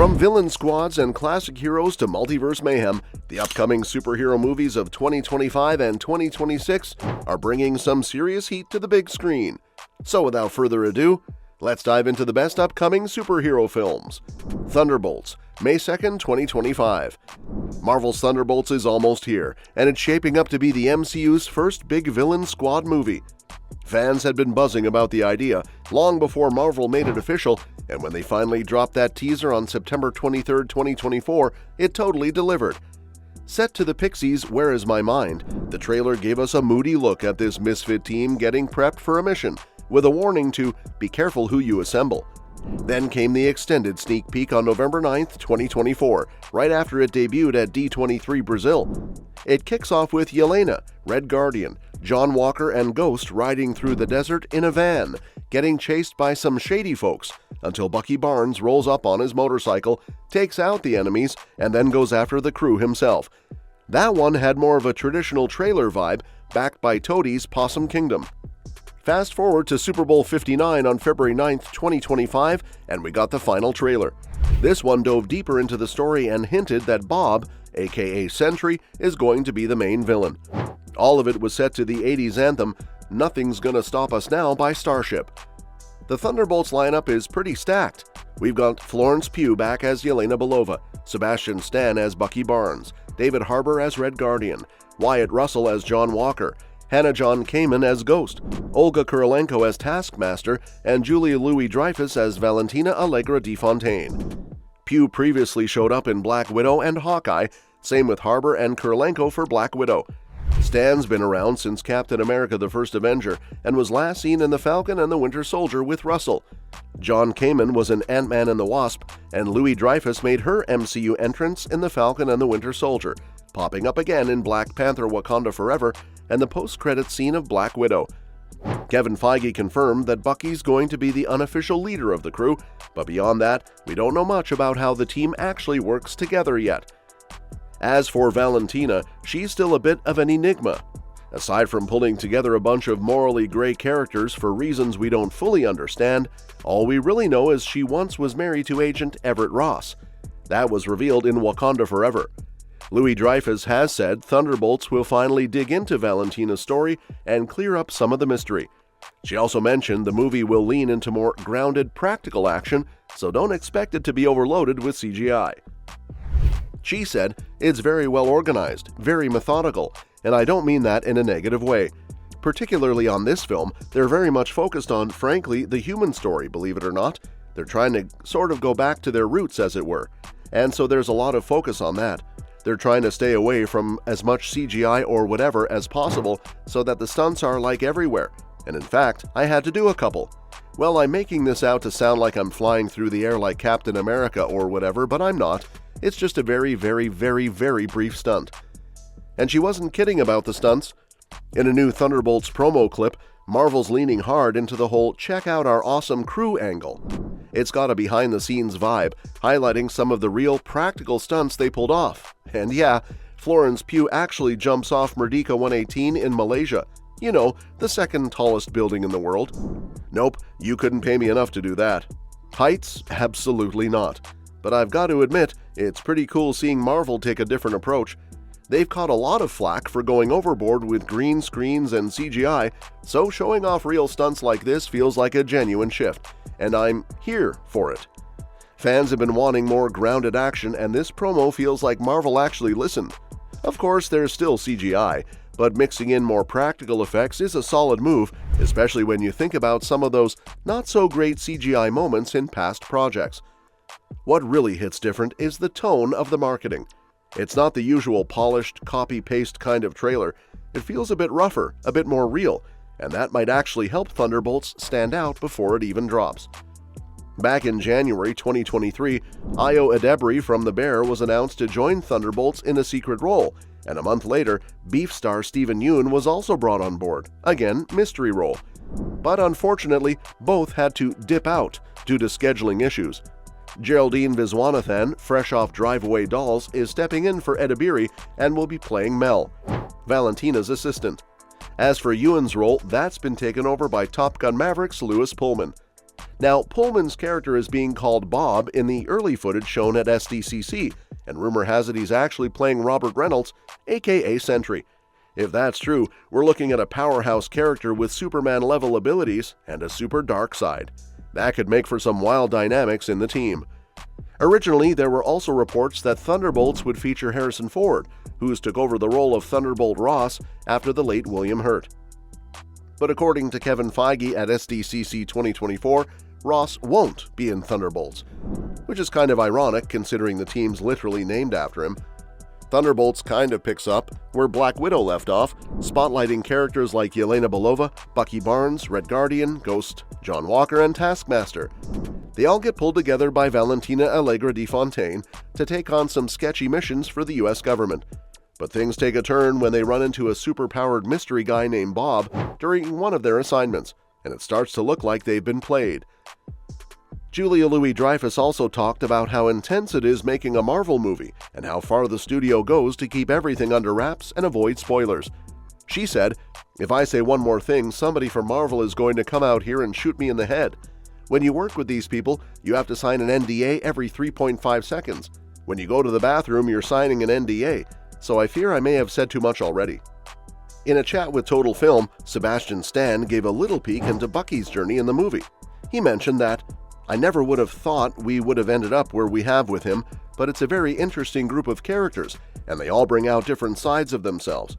From villain squads and classic heroes to multiverse mayhem, the upcoming superhero movies of 2025 and 2026 are bringing some serious heat to the big screen. So without further ado, let's dive into the best upcoming superhero films. Thunderbolts, May 2nd, 2025. Marvel's Thunderbolts is almost here, and it's shaping up to be the MCU's first big villain squad movie. Fans had been buzzing about the idea long before Marvel made it official, and when they finally dropped that teaser on September 23, 2024, it totally delivered. Set to the Pixies' Where Is My Mind, the trailer gave us a moody look at this misfit team getting prepped for a mission, with a warning to be careful who you assemble. Then came the extended sneak peek on November 9, 2024, right after it debuted at D23 Brazil. It kicks off with Yelena, Red Guardian, John Walker, and Ghost riding through the desert in a van, getting chased by some shady folks, until Bucky Barnes rolls up on his motorcycle, takes out the enemies, and then goes after the crew himself. That one had more of a traditional trailer vibe, backed by Toadie's Possum Kingdom. Fast forward to Super Bowl 59 on February 9, 2025, and we got the final trailer. This one dove deeper into the story and hinted that Bob, aka Sentry, is going to be the main villain. All of it was set to the 80s anthem, Nothing's Gonna Stop Us Now by Starship. The Thunderbolts lineup is pretty stacked. We've got Florence Pugh back as Yelena Belova, Sebastian Stan as Bucky Barnes, David Harbour as Red Guardian, Wyatt Russell as John Walker, Hannah John Kamen as Ghost, Olga Kurylenko as Taskmaster, and Julia Louis-Dreyfus as Valentina Allegra de Fontaine. Pugh previously showed up in Black Widow and Hawkeye, same with Harbour and Kurylenko for Black Widow. Stan's been around since Captain America the First Avenger and was last seen in The Falcon and the Winter Soldier with Russell. John Kamen was in Ant-Man and the Wasp, and Louis-Dreyfus made her MCU entrance in The Falcon and the Winter Soldier, popping up again in Black Panther Wakanda Forever and the post-credits scene of Black Widow. Kevin Feige confirmed that Bucky's going to be the unofficial leader of the crew, but beyond that, we don't know much about how the team actually works together yet. As for Valentina, she's still a bit of an enigma. Aside from pulling together a bunch of morally gray characters for reasons we don't fully understand, all we really know is she once was married to Agent Everett Ross. That was revealed in Wakanda Forever. Louis-Dreyfus has said Thunderbolts will finally dig into Valentina's story and clear up some of the mystery. She also mentioned the movie will lean into more grounded, practical action, so don't expect it to be overloaded with CGI. She said, "It's very well organized, very methodical, and I don't mean that in a negative way. Particularly on this film, they're very much focused on, frankly, the human story, believe it or not. They're trying to sort of go back to their roots, as it were. And so there's a lot of focus on that. They're trying to stay away from as much CGI or whatever as possible so that the stunts are like everywhere. And in fact, I had to do a couple. Well, I'm making this out to sound like I'm flying through the air like Captain America or whatever, but I'm not. It's just a very, very, very, very brief stunt." And she wasn't kidding about the stunts. In a new Thunderbolts promo clip, Marvel's leaning hard into the whole check out our awesome crew angle. It's got a behind-the-scenes vibe, highlighting some of the real practical stunts they pulled off. And yeah, Florence Pugh actually jumps off Merdeka 118 in Malaysia. You know, the second tallest building in the world. Nope, you couldn't pay me enough to do that. Heights? Absolutely not. But I've got to admit, it's pretty cool seeing Marvel take a different approach. They've caught a lot of flack for going overboard with green screens and CGI, so showing off real stunts like this feels like a genuine shift, and I'm here for it. Fans have been wanting more grounded action, and this promo feels like Marvel actually listened. Of course, there's still CGI, but mixing in more practical effects is a solid move, especially when you think about some of those not-so-great CGI moments in past projects. What really hits different is the tone of the marketing. It's not the usual polished, copy-paste kind of trailer. It feels a bit rougher, a bit more real, and that might actually help Thunderbolts stand out before it even drops. Back in January 2023, Ayo Edebiri from The Bear was announced to join Thunderbolts in a secret role, and a month later, Beef star Steven Yeun was also brought on board, again mystery role. But unfortunately, both had to dip out due to scheduling issues. Geraldine Viswanathan, fresh off Drive Away Dolls, is stepping in for Edebiri and will be playing Mel, Valentina's assistant. As for Ewan's role, that's been taken over by Top Gun Maverick's Lewis Pullman. Now, Pullman's character is being called Bob in the early footage shown at SDCC, and rumor has it he's actually playing Robert Reynolds, aka Sentry. If that's true, we're looking at a powerhouse character with Superman-level abilities and a super dark side. That could make for some wild dynamics in the team. Originally, there were also reports that Thunderbolts would feature Harrison Ford, who's took over the role of Thunderbolt Ross after the late William Hurt. But according to Kevin Feige at SDCC 2024, Ross won't be in Thunderbolts, which is kind of ironic considering the team's literally named after him. Thunderbolts kind of picks up where Black Widow left off, spotlighting characters like Yelena Belova, Bucky Barnes, Red Guardian, Ghost, John Walker, and Taskmaster. They all get pulled together by Valentina Allegra de Fontaine to take on some sketchy missions for the US government. But things take a turn when they run into a super-powered mystery guy named Bob during one of their assignments, and it starts to look like they've been played. Julia Louis-Dreyfus also talked about how intense it is making a Marvel movie and how far the studio goes to keep everything under wraps and avoid spoilers. She said, "If I say one more thing, somebody from Marvel is going to come out here and shoot me in the head. When you work with these people, you have to sign an NDA every 3.5 seconds. When you go to the bathroom, you're signing an NDA, so I fear I may have said too much already." In a chat with Total Film, Sebastian Stan gave a little peek into Bucky's journey in the movie. He mentioned that, "I never would have thought we would have ended up where we have with him, but it's a very interesting group of characters, and they all bring out different sides of themselves.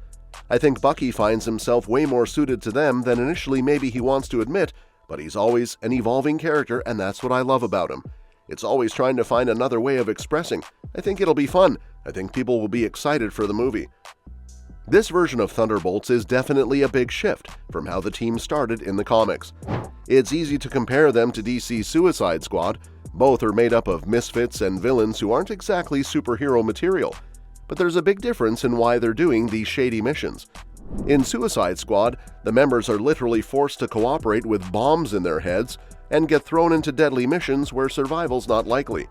I think Bucky finds himself way more suited to them than initially maybe he wants to admit, but he's always an evolving character, and that's what I love about him. It's always trying to find another way of expressing. I think it'll be fun. I think people will be excited for the movie." This version of Thunderbolts is definitely a big shift from how the team started in the comics. It's easy to compare them to DC's Suicide Squad. Both are made up of misfits and villains who aren't exactly superhero material, but there's a big difference in why they're doing these shady missions. In Suicide Squad, the members are literally forced to cooperate with bombs in their heads and get thrown into deadly missions where survival's not likely.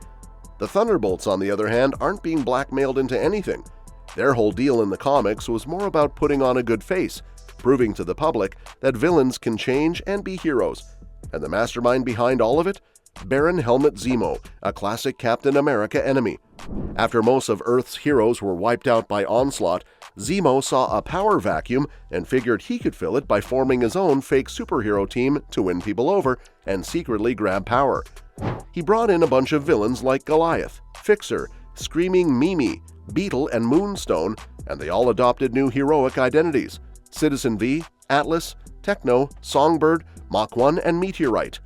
The Thunderbolts, on the other hand, aren't being blackmailed into anything. Their whole deal in the comics was more about putting on a good face, proving to the public that villains can change and be heroes. And the mastermind behind all of it? Baron Helmut Zemo, a classic Captain America enemy. After most of Earth's heroes were wiped out by Onslaught, Zemo saw a power vacuum and figured he could fill it by forming his own fake superhero team to win people over and secretly grab power. He brought in a bunch of villains like Goliath, Fixer, Screaming Mimi, Beetle, and Moonstone, and they all adopted new heroic identities: Citizen V, Atlas, Techno, Songbird, Mach 1, and Meteorite.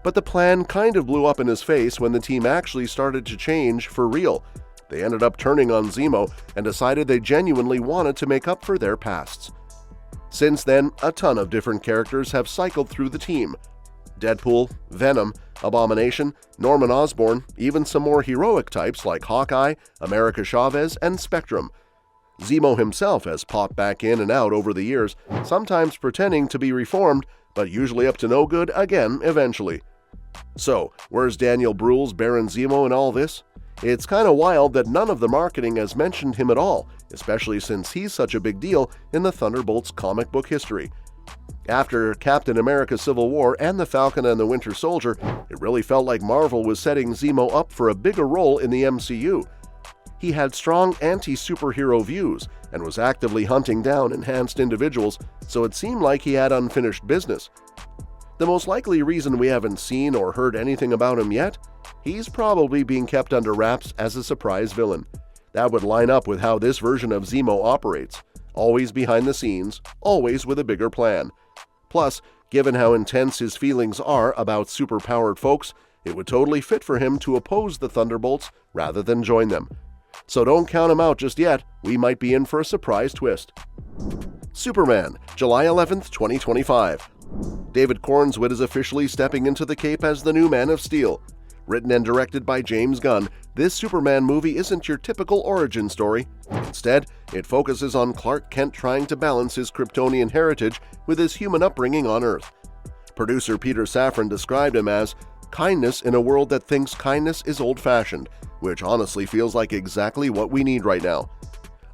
But the plan kind of blew up in his face when the team actually started to change for real. They ended up turning on Zemo and decided they genuinely wanted to make up for their pasts. Since then, a ton of different characters have cycled through the team. Deadpool, Venom, Abomination, Norman Osborn, even some more heroic types like Hawkeye, America Chavez, and Spectrum. Zemo himself has popped back in and out over the years, sometimes pretending to be reformed, but usually up to no good again eventually. So, where's Daniel Bruhl's Baron Zemo in all this? It's kinda wild that none of the marketing has mentioned him at all, especially since he's such a big deal in the Thunderbolts comic book history. After Captain America Civil War and The Falcon and the Winter Soldier, it really felt like Marvel was setting Zemo up for a bigger role in the MCU. He had strong anti-superhero views and was actively hunting down enhanced individuals, so it seemed like he had unfinished business. The most likely reason we haven't seen or heard anything about him yet? He's probably being kept under wraps as a surprise villain. That would line up with how this version of Zemo operates. Always behind the scenes, always with a bigger plan. Plus, given how intense his feelings are about superpowered folks, it would totally fit for him to oppose the Thunderbolts rather than join them. So don't count him out just yet, we might be in for a surprise twist. Superman, July 11th, 2025. David Cornswit is officially stepping into the cape as the new Man of Steel. Written and directed by James Gunn, this Superman movie isn't your typical origin story. Instead, it focuses on Clark Kent trying to balance his Kryptonian heritage with his human upbringing on Earth. Producer Peter Safran described him as kindness in a world that thinks kindness is old-fashioned, which honestly feels like exactly what we need right now.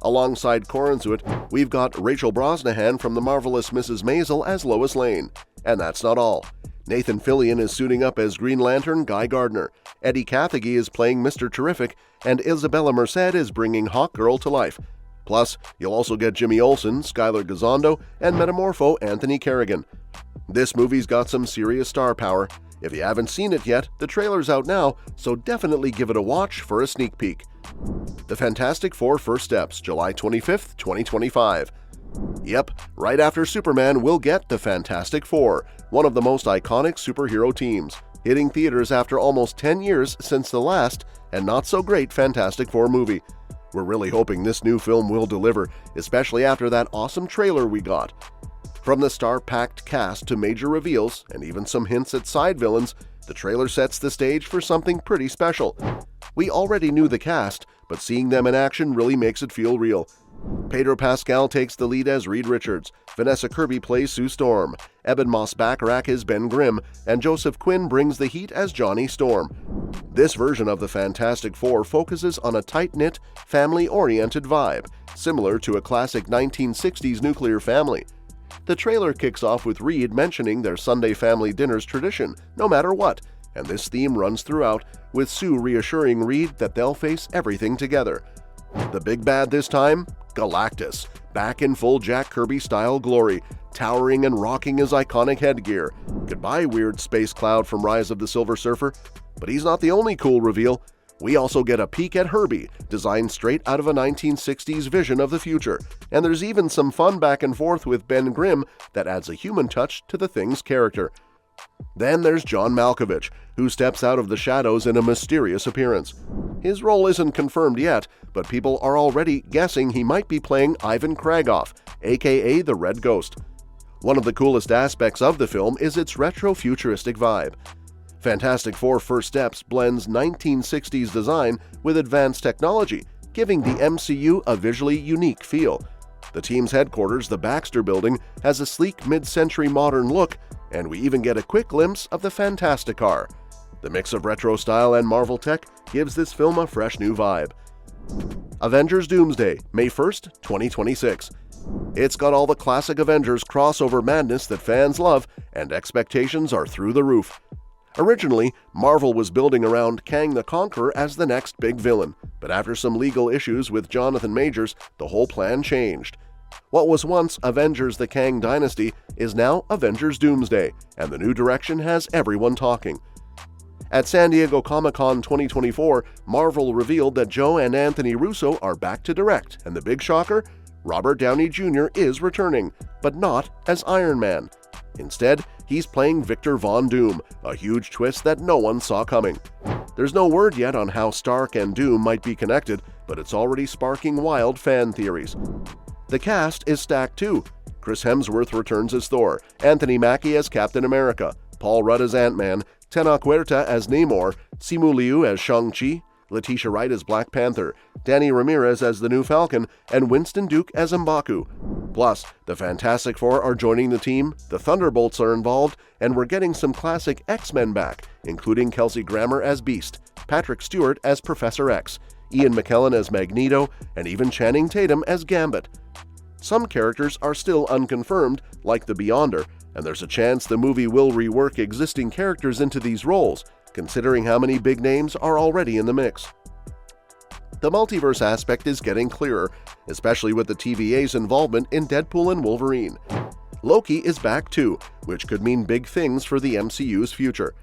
Alongside Cornswit, we've got Rachel Brosnahan from The Marvelous Mrs. Maisel as Lois Lane. And that's not all. Nathan Fillion is suiting up as Green Lantern Guy Gardner, Eddie Cathegay is playing Mr. Terrific, and Isabella Merced is bringing Hawkgirl to life. Plus, you'll also get Jimmy Olsen, Skylar Gisondo, and Metamorpho Anthony Kerrigan. This movie's got some serious star power. If you haven't seen it yet, the trailer's out now, so definitely give it a watch for a sneak peek. The Fantastic Four First Steps, July 25th, 2025. Yep, right after Superman, we'll get the Fantastic Four, one of the most iconic superhero teams, hitting theaters after almost 10 years since the last and not-so-great Fantastic Four movie. We're really hoping this new film will deliver, especially after that awesome trailer we got. From the star-packed cast to major reveals, and even some hints at side villains, the trailer sets the stage for something pretty special. We already knew the cast, but seeing them in action really makes it feel real. Pedro Pascal takes the lead as Reed Richards, Vanessa Kirby plays Sue Storm, Eben Moss-Bachrach is Ben Grimm, and Joseph Quinn brings the heat as Johnny Storm. This version of the Fantastic Four focuses on a tight-knit, family-oriented vibe, similar to a classic 1960s nuclear family. The trailer kicks off with Reed mentioning their Sunday family dinners tradition, no matter what, and this theme runs throughout, with Sue reassuring Reed that they'll face everything together. The big bad this time? Galactus, back in full Jack Kirby-style glory, towering and rocking his iconic headgear. Goodbye, weird space cloud from Rise of the Silver Surfer. But he's not the only cool reveal. We also get a peek at Herbie, designed straight out of a 1960s vision of the future, and there's even some fun back and forth with Ben Grimm that adds a human touch to the Thing's character. Then there's John Malkovich, who steps out of the shadows in a mysterious appearance. His role isn't confirmed yet, but people are already guessing he might be playing Ivan Kragoff, aka the Red Ghost. One of the coolest aspects of the film is its retro-futuristic vibe. Fantastic Four First Steps blends 1960s design with advanced technology, giving the MCU a visually unique feel. The team's headquarters, the Baxter Building, has a sleek mid-century modern look, and we even get a quick glimpse of the Fantasticar. The mix of retro style and Marvel tech gives this film a fresh new vibe. Avengers Doomsday, May 1st, 2026. It's got all the classic Avengers crossover madness that fans love, and expectations are through the roof. Originally, Marvel was building around Kang the Conqueror as the next big villain, but after some legal issues with Jonathan Majors, the whole plan changed. What was once Avengers the Kang Dynasty is now Avengers Doomsday, and the new direction has everyone talking. At San Diego Comic-Con 2024, Marvel revealed that Joe and Anthony Russo are back to direct, and the big shocker? Robert Downey Jr. is returning, but not as Iron Man. Instead, he's playing Victor Von Doom, a huge twist that no one saw coming. There's no word yet on how Stark and Doom might be connected, but it's already sparking wild fan theories. The cast is stacked too. Chris Hemsworth returns as Thor, Anthony Mackie as Captain America, Paul Rudd as Ant-Man, Tenoch Huerta as Namor, Simu Liu as Shang-Chi, Letitia Wright as Black Panther, Danny Ramirez as the new Falcon, and Winston Duke as M'Baku. Plus, the Fantastic Four are joining the team, the Thunderbolts are involved, and we're getting some classic X-Men back, including Kelsey Grammer as Beast, Patrick Stewart as Professor X, Ian McKellen as Magneto, and even Channing Tatum as Gambit. Some characters are still unconfirmed, like the Beyonder, and there's a chance the movie will rework existing characters into these roles, considering how many big names are already in the mix. The multiverse aspect is getting clearer, especially with the TVA's involvement in Deadpool and Wolverine. Loki is back too, which could mean big things for the MCU's future.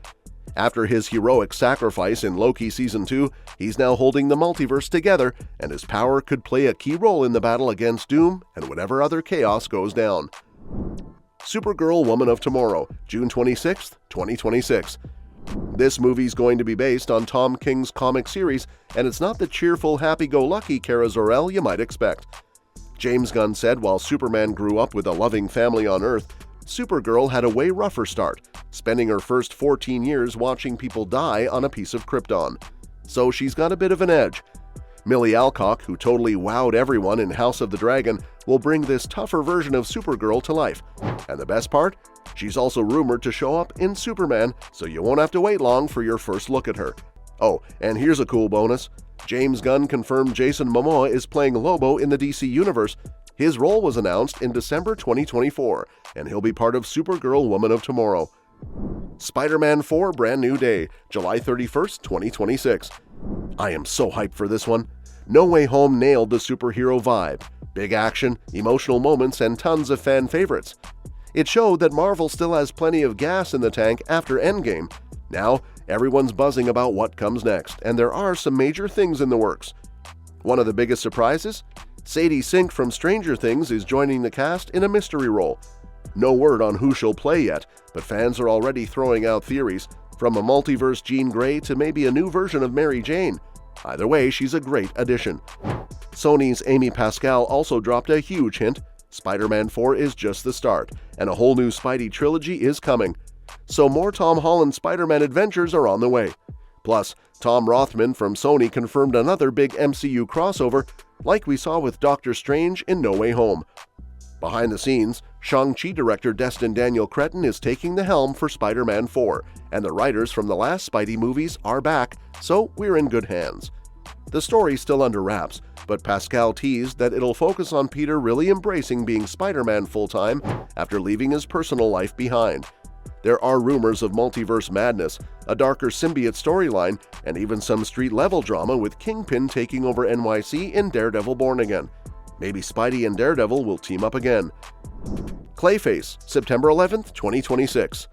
After his heroic sacrifice in Loki Season 2, he's now holding the multiverse together, and his power could play a key role in the battle against Doom and whatever other chaos goes down. Supergirl Woman of Tomorrow, June 26, 2026. This movie's going to be based on Tom King's comic series, and it's not the cheerful, happy-go-lucky Kara Zor-El you might expect. James Gunn said while Superman grew up with a loving family on Earth, Supergirl had a way rougher start, spending her first 14 years watching people die on a piece of Krypton. So she's got a bit of an edge. Millie Alcock, who totally wowed everyone in House of the Dragon, will bring this tougher version of Supergirl to life. And the best part? She's also rumored to show up in Superman, so you won't have to wait long for your first look at her. Oh, and here's a cool bonus. James Gunn confirmed Jason Momoa is playing Lobo in the DC Universe. His role was announced in December 2024, and he'll be part of Supergirl Woman of Tomorrow. Spider-Man 4 Brand New Day, July 31st, 2026. I am so hyped for this one. No Way Home nailed the superhero vibe. Big action, emotional moments, and tons of fan favorites. It showed that Marvel still has plenty of gas in the tank after Endgame. Now, everyone's buzzing about what comes next, and there are some major things in the works. One of the biggest surprises? Sadie Sink from Stranger Things is joining the cast in a mystery role. No word on who she'll play yet, but fans are already throwing out theories, from a multiverse Jean Grey to maybe a new version of Mary Jane. Either way, she's a great addition. Sony's Amy Pascal also dropped a huge hint. Spider-Man 4 is just the start, and a whole new Spidey trilogy is coming. So more Tom Holland Spider-Man adventures are on the way. Plus, Tom Rothman from Sony confirmed another big MCU crossover, like we saw with Doctor Strange in No Way Home. Behind the scenes, Shang-Chi director Destin Daniel Cretton is taking the helm for Spider-Man 4, and the writers from the last Spidey movies are back, so we're in good hands. The story's still under wraps, but Pascal teased that it'll focus on Peter really embracing being Spider-Man full-time after leaving his personal life behind. There are rumors of multiverse madness, a darker symbiote storyline, and even some street-level drama with Kingpin taking over NYC in Daredevil Born Again. Maybe Spidey and Daredevil will team up again. Clayface, September 11th, 2026.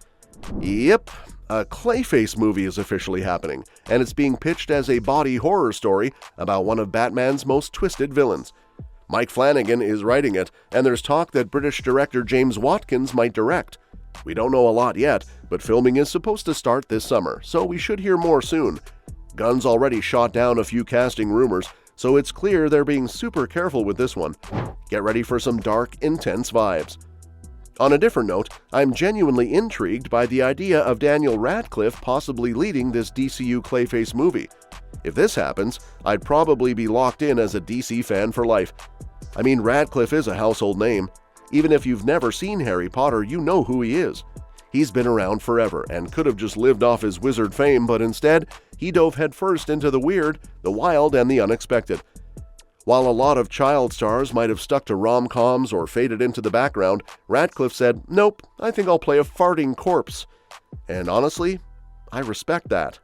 Yep, a Clayface movie is officially happening, and it's being pitched as a body horror story about one of Batman's most twisted villains. Mike Flanagan is writing it, and there's talk that British director James Watkins might direct. We don't know a lot yet, but filming is supposed to start this summer, so we should hear more soon. Gunn's already shot down a few casting rumors, so it's clear they're being super careful with this one. Get ready for some dark, intense vibes. On a different note, I'm genuinely intrigued by the idea of Daniel Radcliffe possibly leading this DCU Clayface movie. If this happens, I'd probably be locked in as a DC fan for life. I mean, Radcliffe is a household name. Even if you've never seen Harry Potter, you know who he is. He's been around forever and could have just lived off his wizard fame, but instead, he dove headfirst into the weird, the wild, and the unexpected. While a lot of child stars might have stuck to rom-coms or faded into the background, Radcliffe said, "Nope, I think I'll play a farting corpse." And honestly, I respect that.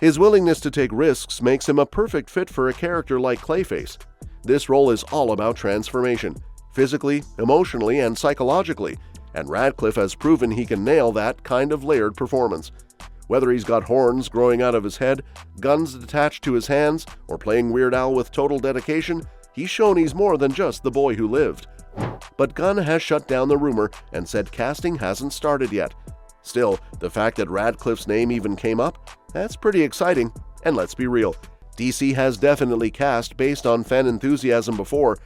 His willingness to take risks makes him a perfect fit for a character like Clayface. This role is all about transformation, physically, emotionally, and psychologically, and Radcliffe has proven he can nail that kind of layered performance. Whether he's got horns growing out of his head, guns attached to his hands, or playing Weird Al with total dedication, he's shown he's more than just the boy who lived. But Gunn has shut down the rumor and said casting hasn't started yet. Still, the fact that Radcliffe's name even came up, that's pretty exciting, and let's be real, DC has definitely cast based on fan enthusiasm before.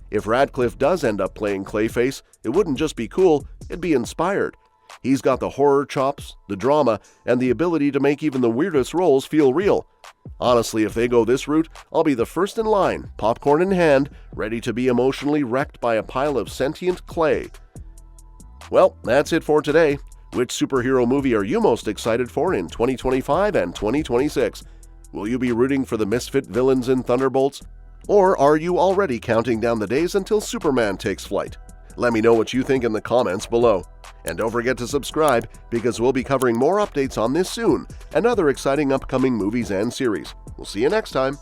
If Radcliffe does end up playing Clayface, it wouldn't just be cool, it'd be inspired. He's got the horror chops, the drama, and the ability to make even the weirdest roles feel real. Honestly, if they go this route, I'll be the first in line, popcorn in hand, ready to be emotionally wrecked by a pile of sentient clay. Well, that's it for today. Which superhero movie are you most excited for in 2025 and 2026? Will you be rooting for the misfit villains in Thunderbolts? Or are you already counting down the days until Superman takes flight? Let me know what you think in the comments below. And don't forget to subscribe, because we'll be covering more updates on this soon and other exciting upcoming movies and series. We'll see you next time.